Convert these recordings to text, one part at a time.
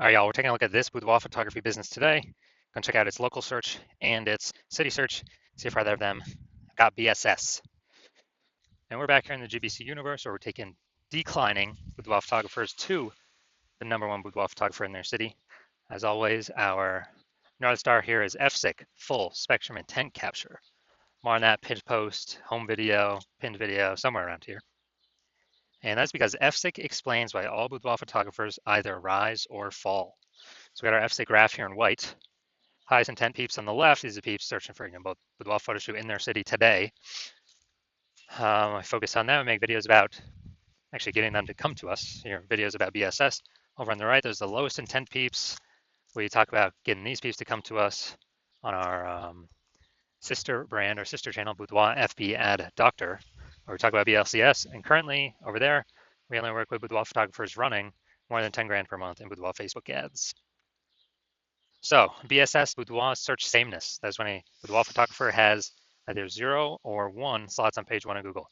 All right, y'all, we're taking a look at this boudoir photography business today. Gonna check out its local search and its city search, see if either of them got BSS. And we're back here in the GBC universe where we're taking declining boudoir photographers to the #1 boudoir photographer in their city. As always, our North Star here is FSIC, full spectrum intent capture. More on that pinned post, home video, pinned video, somewhere around here. And that's because FSIC explains why all boudoir photographers either rise or fall. So we got our FSIC graph here in white. Highest intent peeps on the left. These are peeps searching for both boudoir photo shoot in their city today. I focus on them and make videos about actually getting them to come to us. Here, videos about BSS. Over on the right, there's the lowest intent peeps. We talk about getting these peeps to come to us on our sister brand or sister channel, Boudoir FB Ad Doctor, where we talk about BLCS. And currently, over there, we only work with boudoir photographers running more than 10 grand per month in boudoir Facebook ads. So BSS boudoir search sameness. That's when a boudoir photographer has either 0 or 1 slots on page 1 of Google.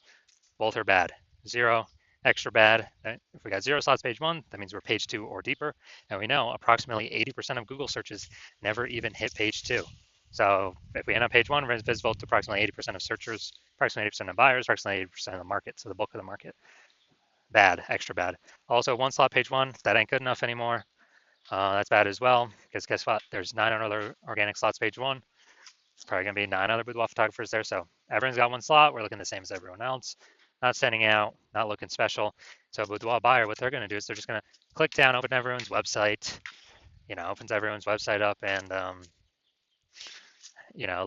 Both are bad. 0, extra bad. If we got 0 slots page 1, that means we're page 2 or deeper. And we know approximately 80% of Google searches never even hit page 2. So if we end on page 1, we're visible to approximately 80% of searchers, approximately 80% of buyers, approximately 80% of the market. So the bulk of the market. Bad, extra bad. Also, 1 slot page 1, that ain't good enough anymore. That's bad as well, because guess what? There's 9 other organic slots page 1. It's probably going to be 9 other boudoir photographers there. So everyone's got 1 slot. We're looking the same as everyone else. Not standing out, not looking special. So a boudoir buyer, what they're going to do is they're just going to click down, open everyone's website, opens everyone's website up and,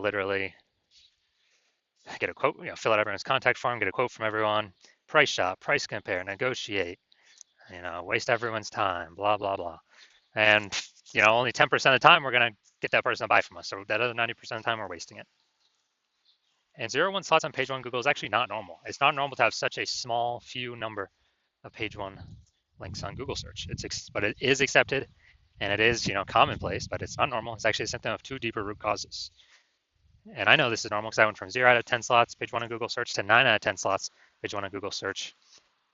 literally get a quote, fill out everyone's contact form, get a quote from everyone, price shop, price compare, negotiate, waste everyone's time, blah, blah, blah. And, only 10% of the time we're going to get that person to buy from us. So that other 90% of the time we're wasting it. And 0-1 slots on page 1 Google is actually not normal. It's not normal to have such a small few number of page 1 links on Google search. But it is accepted and it is, commonplace, but it's not normal. It's actually a symptom of 2 deeper root causes. And I know this is normal because I went from 0 out of 10 slots, page 1 on Google search, to 9 out of 10 slots, page 1 on Google search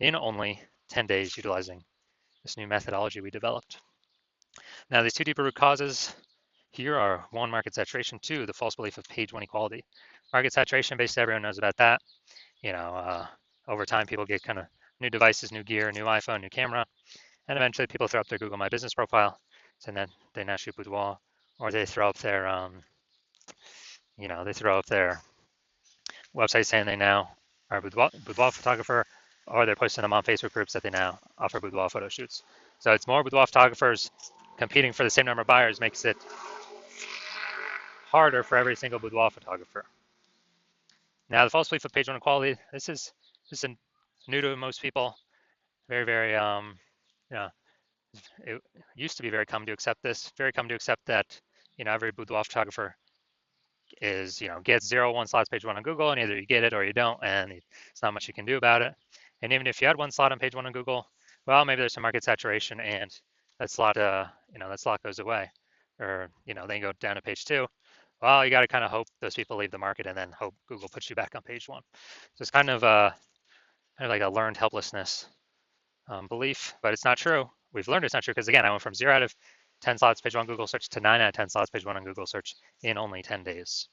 in only 10 days utilizing this new methodology we developed. Now, these 2 deeper root causes here are 1, market saturation, 2, the false belief of page 1 equality. Market saturation, basically everyone knows about that. Over time, people get kind of new devices, new gear, new iPhone, new camera, and eventually people throw up their Google My Business profile, so then they now shoot boudoir, or they throw up their, website saying they now are a boudoir photographer, or they're posting them on Facebook groups that they now offer boudoir photo shoots. So it's more boudoir photographers competing for the same number of buyers makes it harder for every single boudoir photographer. Now, the false belief of page 1 equality, this is new to most people. Very, very, it used to be very common to accept this. Very common to accept that, every boudoir photographer is, gets 0-1 slots page 1 on Google, and either you get it or you don't, and it's not much you can do about it. And even if you had 1 slot on page 1 on Google, well, maybe there's some market saturation, and that slot, that slot goes away, or then you go down to page 2. Well, you got to kind of hope those people leave the market, and then hope Google puts you back on page 1. So it's kind of like a learned helplessness belief, but it's not true. We've learned it's not true because, again, I went from 0 out of 10 slots page 1 Google search to 9 out of 10 slots page 1 on Google search in only 10 days.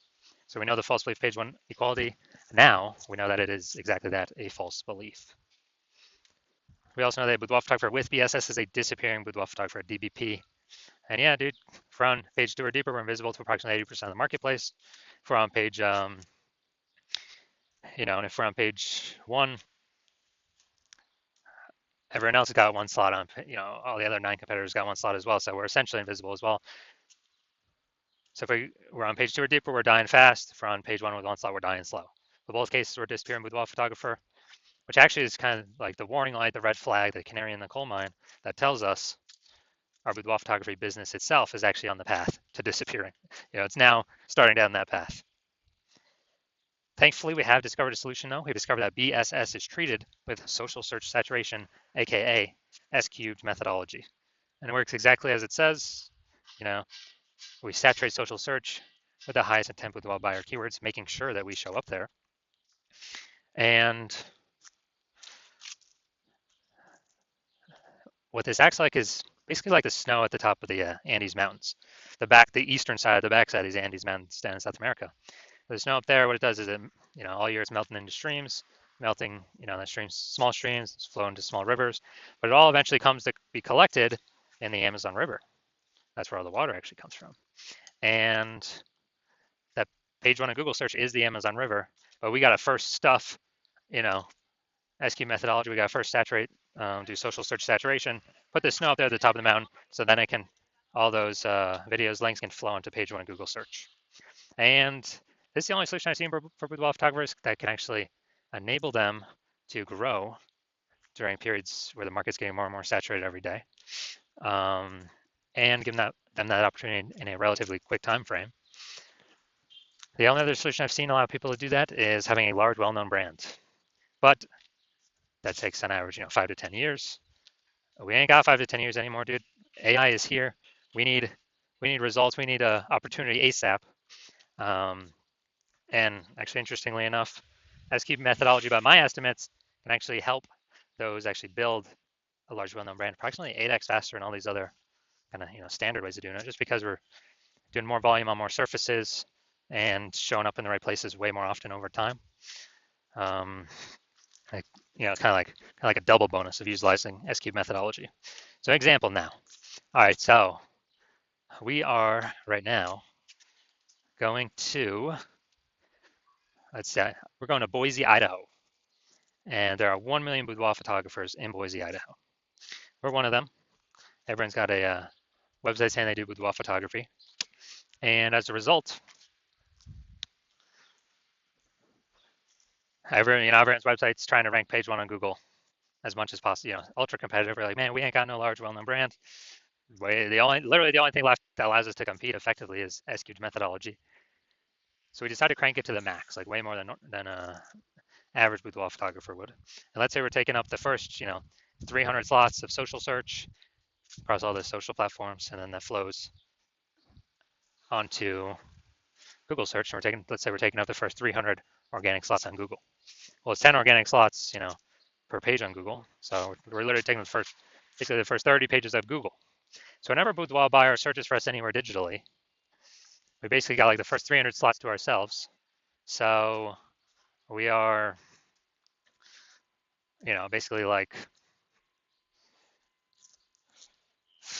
So we know the false belief page 1 equality. Now we know that it is exactly that, a false belief. We also know that a boudoir photographer with BSS is a disappearing boudoir photographer, DBP. And yeah, dude, if we're on page 2 or deeper, we're invisible to approximately 80% of the marketplace. If we're on page, and if we're on page 1, everyone else has got 1 slot on, all the other 9 competitors got 1 slot as well. So we're essentially invisible as well. So if we're on page 2 or deeper, we're dying fast. If we're on page 1 with 1 slot, we're dying slow. In both cases, we're disappearing boudoir photographer, which actually is kind of like the warning light, the red flag, the canary in the coal mine that tells us our boudoir photography business itself is actually on the path to disappearing. It's now starting down that path. Thankfully, we have discovered a solution, though. We discovered that BSS is treated with social search saturation, aka S-cubed methodology. And it works exactly as it says. We saturate social search with the highest intent boudoir buyer keywords, making sure that we show up there. And what this acts like is basically like the snow at the top of the Andes Mountains, the eastern side, the backside of these Andes Mountains down in South America. The snow up there, what it does is it, all year it's melting into streams, melting, the streams, small streams, it's flowing into small rivers, but it all eventually comes to be collected in the Amazon River. That's where all the water actually comes from. And that page one of Google search is the Amazon River, but we got to first stuff, you know, SQ methodology. We got to first saturate, do social search saturation, put the snow up there at the top of the mountain, so then all those videos, links can flow into page one of Google search. And this is the only solution I've seen for boudoir photographers that can actually enable them to grow during periods where the market's getting more and more saturated every day, and give them that opportunity in a relatively quick time frame. The only other solution I've seen allow people to do that is having a large, well-known brand, but that takes on average, 5 to 10 years. We ain't got 5 to 10 years anymore, dude. AI is here. We need results. We need a opportunity ASAP. And actually, interestingly enough, SQ methodology, by my estimates, can actually help those actually build a large, well-known brand approximately 8x faster than all these other kind of standard ways of doing it, just because we're doing more volume on more surfaces and showing up in the right places way more often over time. It's kind of like a double bonus of utilizing SQ methodology. So example now. All right, so we are right now going to, let's say, we're going to Boise, Idaho. And there are 1 million boudoir photographers in Boise, Idaho. We're one of them. Everyone's got a website saying they do boudoir photography. And as a result, everyone's website's trying to rank page one on Google as much as possible. Ultra competitive. We're like, man, we ain't got no large, well-known brand. Literally the only thing left that allows us to compete effectively is SQ methodology. So we decided to crank it to the max, like way more than a average boudoir photographer would. And let's say we're taking up the first, 300 slots of social search across all the social platforms, and then that flows onto Google search. And let's say we're taking up the first 300 organic slots on Google. Well, it's 10 organic slots, per page on Google. So we're literally taking basically the first 30 pages of Google. So whenever a boudoir buyer searches for us anywhere digitally, we basically got like the first 300 slots to ourselves. So we are, basically like,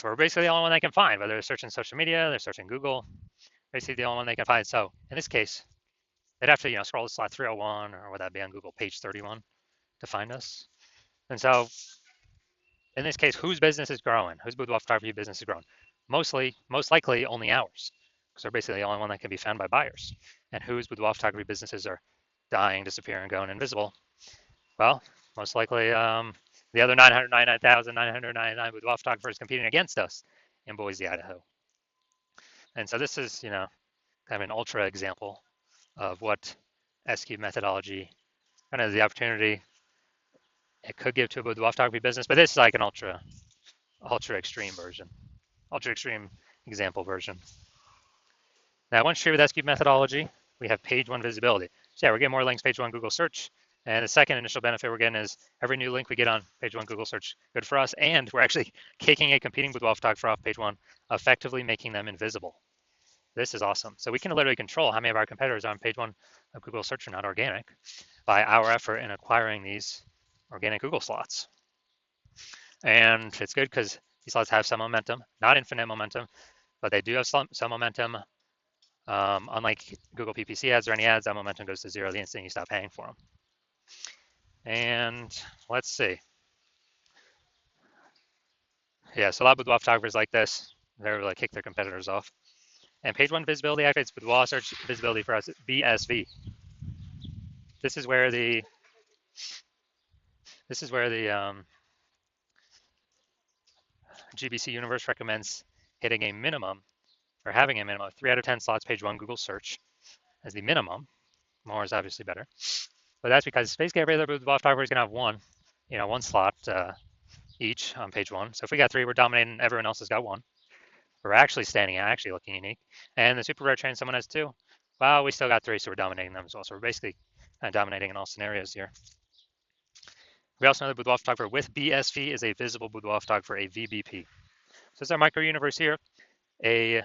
we're basically the only one they can find, whether they're searching social media, they're searching Google, basically the only one they can find. So in this case, they'd have to, scroll to slot 301, or would that be on Google page 31 to find us? And so in this case, whose business is growing? Whose boudoir photography business is growing? Most likely only ours, because they're basically the only one that can be found by buyers. And whose boudoir photography businesses are dying, disappearing, going invisible? Well, most likely the other 999,999 boudoir photographers competing against us in Boise, Idaho. And so this is, kind of an ultra example of what SQ methodology, kind of the opportunity it could give to a boudoir photography business, but this is like an ultra extreme version, ultra extreme example version. Now, once treated with SQ methodology, we have page one visibility. So yeah, we're getting more links page one Google search. And the second initial benefit we're getting is every new link we get on page one Google search, good for us. And we're actually kicking a competing boudoir photographer off page one, effectively making them invisible. This is awesome. So we can literally control how many of our competitors on page one of Google search are not organic by our effort in acquiring these organic Google slots. And it's good because these slots have some momentum, not infinite momentum, but they do have some momentum. Unlike Google PPC ads or any ads, that momentum goes to zero the instant you stop paying for them. And let's see. Yeah, so a lot of boudoir photographers like this, they're like kick their competitors off. And page one visibility activates boudoir search visibility for us, BSV. This is where the GBC universe recommends hitting a minimum, or having a minimum of 3 out of 10 slots page one Google search as the minimum. More is obviously better. But that's because basically every other boudoir photographer is going to have one slot each on page one. So if we got 3, we're dominating. Everyone else has got 1. We're actually standing out, actually looking unique. And the super rare train, someone has 2. Well, we still got 3, so we're dominating them as well. So we're basically dominating in all scenarios here. We also know that boudoir photographer with BSV is a visible boudoir photographer, a VBP. So it's our micro universe here. A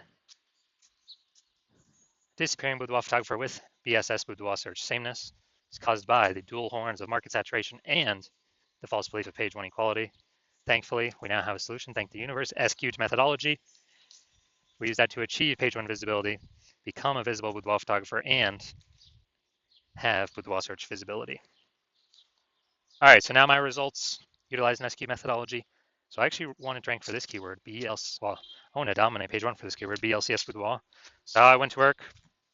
disappearing boudoir photographer with BSS boudoir search sameness is caused by the dual horns of market saturation and the false belief of page one equality. Thankfully, we now have a solution. Thank the universe. SQ'd methodology. We use that to achieve page one visibility, become a visible boudoir photographer, and have boudoir search visibility. All right, so now my results utilize an SQ methodology. So I actually wanted to rank for this keyword, well, I want to dominate page one for this keyword, BLCS boudoir. So I went to work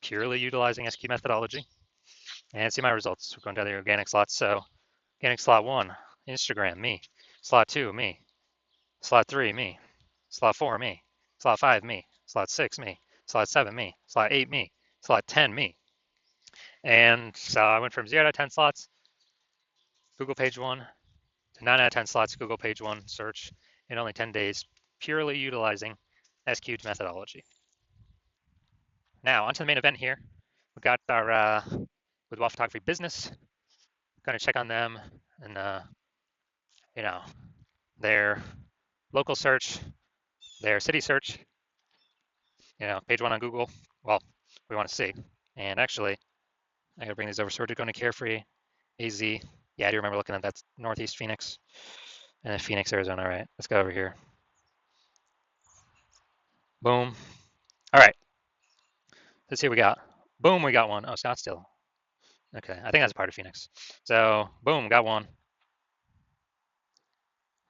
purely utilizing SQ methodology and see my results. We're going down the organic slots. So organic slot 1, Instagram, me. Slot 2, me. Slot 3, me. Slot 4, me. Slot 5, me. Slot 6, me. Slot 7, me. Slot 8, me. Slot 10, me. And so I went from 0 to 10 slots, Google page 1, to 9 out of 10 slots, Google page 1 search in only 10 days, purely utilizing SQ'd methodology. Now, onto the main event here. We got our Boudoir Photography business. Going to check on them and, their local search, their city search, page 1 on Google. Well, we want to see. And actually, I got to bring these over. So we're going to Carefree, AZ. Yeah, I do remember looking at that Northeast Phoenix and then Phoenix, Arizona. All right, let's go over here. Boom. All right. Let's see what we got. Boom, we got one. Oh, Scottsdale. Okay, I think that's part of Phoenix. So, boom, got one.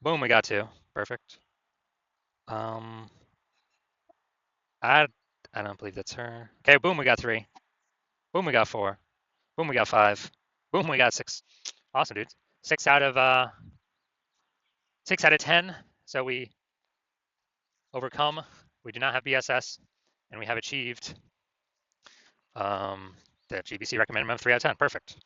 Boom, we got two. Perfect. I don't believe that's her. Okay, boom, we got three. Boom, we got four. Boom, we got five. Boom, we got six. Awesome, dudes. 6 out of 10. So we overcome. We do not have BSS, and we have achieved the GBC recommended of 3 out of 10. Perfect.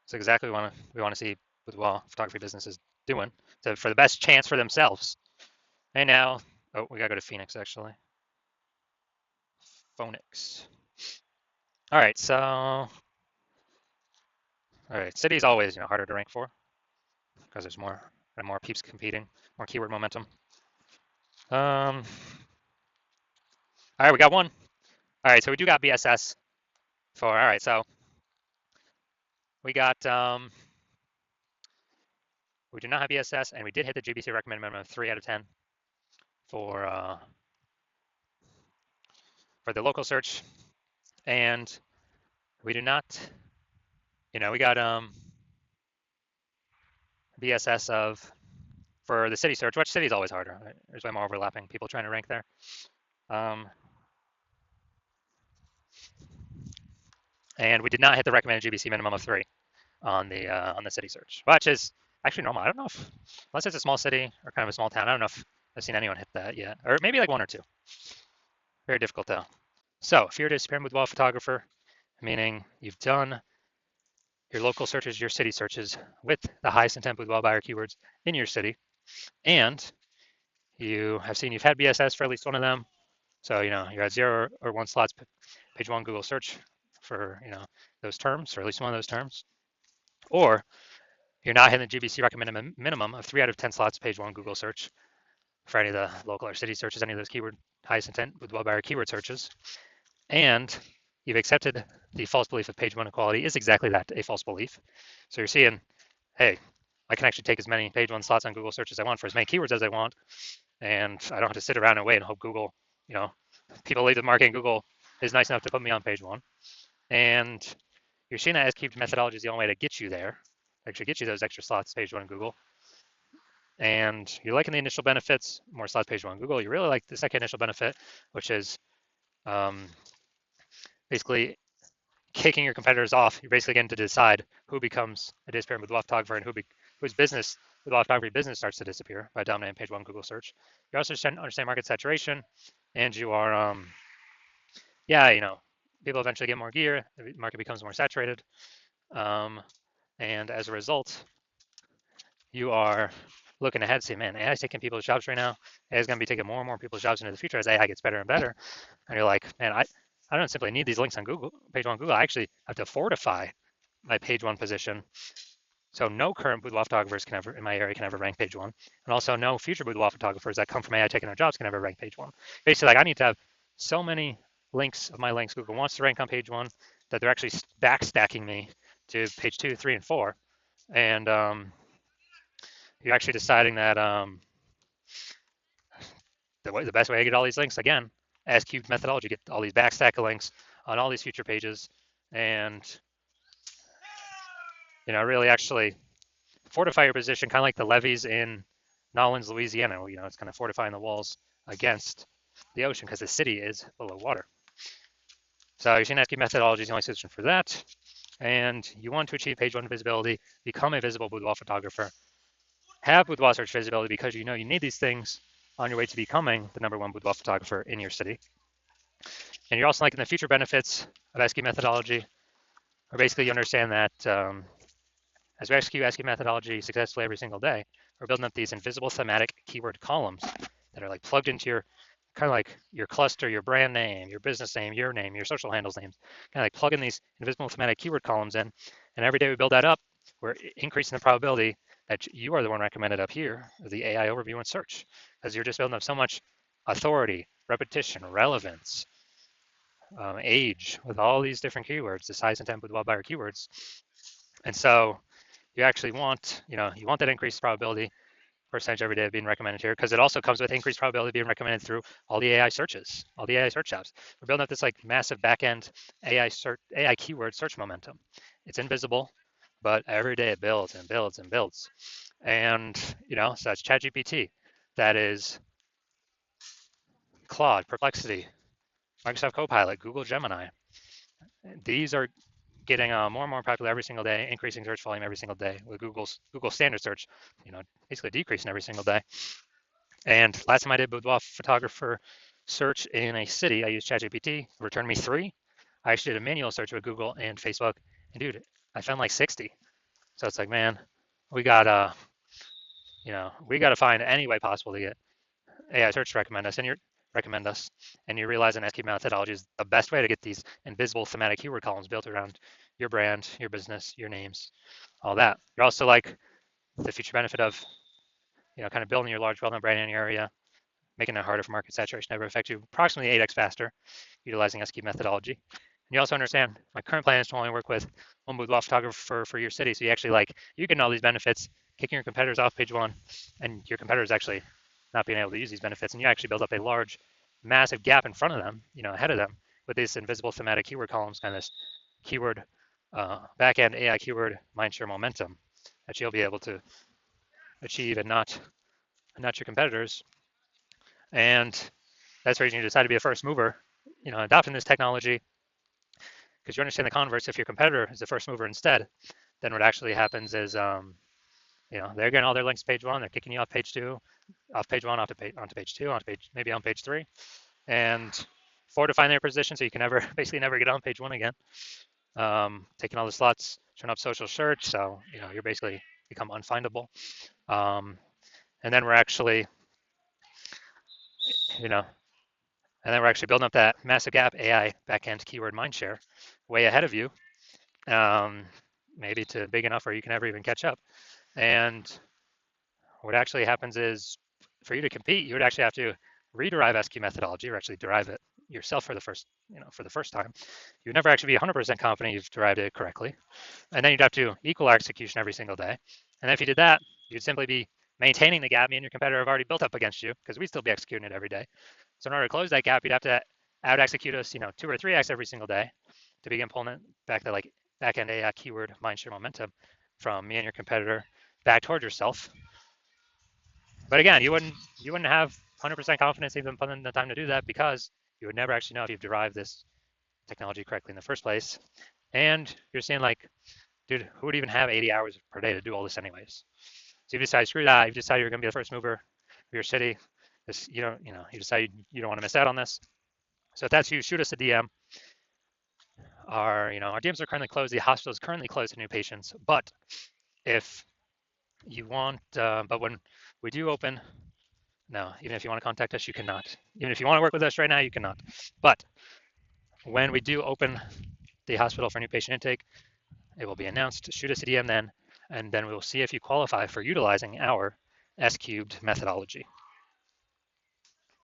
That's exactly what we want to see with photography businesses doing for the best chance for themselves. And now, we gotta go to Phoenix actually. Phoenix. All right, city's always harder to rank for because there's more peeps competing, more keyword momentum. All right, we got one. All right, so we do got BSS for. All right, so we got we do not have BSS, and we did hit the GBC recommended minimum of 3 out of 10 for the local search, and we do not. We got BSS of for the city search, which city is always harder. Right? There's way more overlapping people trying to rank there. And we did not hit the recommended GBC minimum of 3 on the city search, which is actually normal. I don't know if, unless it's a small city or kind of a small town, I don't know if I've seen anyone hit that yet, or maybe like 1 or 2. Very difficult though. So if you're a disappearing boudoir photographer, meaning you've done your local searches, your city searches with the highest intent boudoir buyer keywords in your city, and you have seen you've had BSS for at least one of them. So, you're at 0 or 1 slots, page 1 Google search for, those terms, or at least one of those terms. Or you're not hitting the GBC recommended minimum of 3 out of 10 slots, page 1 Google search for any of the local or city searches, any of those keyword highest intent with buyer keyword searches. And you've accepted the false belief of page 1 equality is exactly that, a false belief. So you're seeing, hey, I can actually take as many page 1 slots on Google search as I want for as many keywords as I want. And I don't have to sit around and wait and hope Google, people leave the market, Google is nice enough to put me on page 1. And you're seeing that SQ'd methodology is the only way to get you there, actually get you those extra slots, page 1 Google. And you're liking the initial benefits, more slots, page 1 Google. You really like the second initial benefit, which is basically kicking your competitors off. You're basically getting to decide who becomes a disappearing boudoir photographer and whose business, boudoir photography business, starts to disappear by dominating page 1 Google search. You also understand market saturation, and you are, people eventually get more gear, the market becomes more saturated, and as a result, you are looking ahead, saying, man, AI is taking people's jobs right now. AI is going to be taking more and more people's jobs into the future as AI gets better and better. And you're like, man, I don't simply need these links on Google, page 1 Google. I actually have to fortify my page 1 position So no current boudoir photographers can ever in my area can ever rank page one, and also no future boudoir photographers that come from AI taking our jobs can ever rank page one. Basically, like I need to have so many links of my links Google wants to rank on page one that they're actually backstacking me to page two, three, and four, and you're actually deciding that the best way to get all these links again, as cubed methodology, get all these backstack of links on all these future pages, and really actually fortify your position, kind of like the levees in Nolens, Louisiana. It's kind of fortifying the walls against the ocean because the city is below water. So your chain methodology is the only solution for that. And you want to achieve page one visibility, become a visible boudoir photographer, have boudoir search visibility because you need these things on your way to becoming the #1 boudoir photographer in your city. And you're also liking the future benefits of ASCII methodology, or basically you understand that as we execute ASCII methodology successfully every single day, we're building up these invisible thematic keyword columns that are like plugged into your kind of like your cluster, your brand name, your business name, your social handles names, kind of like plugging these invisible thematic keyword columns in. And every day we build that up, we're increasing the probability that you are the one recommended up here, the AI overview and search, because you're just building up so much authority, repetition, relevance, age, with all these different keywords, the size, intent, boudoir buyer keywords. And so you actually want, you want that increased probability percentage every day of being recommended here, because it also comes with increased probability of being recommended through all the AI searches, all the AI search apps. We're building up this like massive backend AI keyword search momentum. It's invisible, but every day it builds and builds and builds. And so that's ChatGPT, that is Claude, Perplexity, Microsoft Copilot, Google Gemini. These are getting more and more popular every single day, increasing search volume every single day, with Google standard search, basically decreasing every single day. And last time I did boudoir photographer search in a city, I used ChatGPT, returned me 3. I actually did a manual search with Google and Facebook, and dude, I found like 60. So it's like, man, we gotta find any way possible to get AI search to recommend us, and you realize an ASCII methodology is the best way to get these invisible thematic keyword columns built around your brand, your business, your names, all that. You're also like the future benefit of, kind of building your large, well-known brand in your area, making it harder for market saturation to ever affect you approximately 8x faster, utilizing ASCII methodology. And you also understand my current plan is to only work with one boudoir photographer for your city. So you actually you get all these benefits, kicking your competitors off page one, and your competitors actually not being able to use these benefits, and you actually build up a large, massive gap in front of them, ahead of them, with these invisible thematic keyword columns, kind of this keyword backend AI keyword mindshare momentum that you'll be able to achieve, and not your competitors. And that's the reason you decide to be a first mover, adopting this technology, because you understand the converse. If your competitor is the first mover instead, then what actually happens is, they're getting all their links to page one, they're kicking you off page two, off page one, onto page two, maybe on page three, and fortifying their position so you can basically never get on page one again. Taking all the slots, turn up social search, so you're basically become unfindable. And then we're actually, building up that massive gap AI backend keyword mindshare way ahead of you, maybe to big enough where you can never even catch up. And what actually happens is, for you to compete, you would actually have to rederive ASCII methodology, or actually derive it yourself for the first time. You'd never actually be 100% confident you've derived it correctly. And then you'd have to equal our execution every single day. And then if you did that, you'd simply be maintaining the gap me and your competitor have already built up against you, because we'd still be executing it every day. So in order to close that gap, you'd have to out execute us, 2 or 3x every single day to begin pulling it back, to like back-end AI keyword mindshare momentum from me and your competitor back towards yourself. But again, you wouldn't have 100% confidence even putting in the time to do that, because you would never actually know if you've derived this technology correctly in the first place. And you're saying like, dude, who would even have 80 hours per day to do all this anyways? So you decide, screw that. You decide you're going to be the first mover for your city. You decide you don't want to miss out on this. So if that's you, shoot us a DM. Our DMs are currently closed. The hospital is currently closed to new patients. But if you want, but when we do open, no, even if you want to contact us, you cannot. Even if you want to work with us right now, you cannot. But when we do open the hospital for new patient intake, it will be announced. Shoot us a DM then. and then we'll see if you qualify for utilizing our S cubed methodology.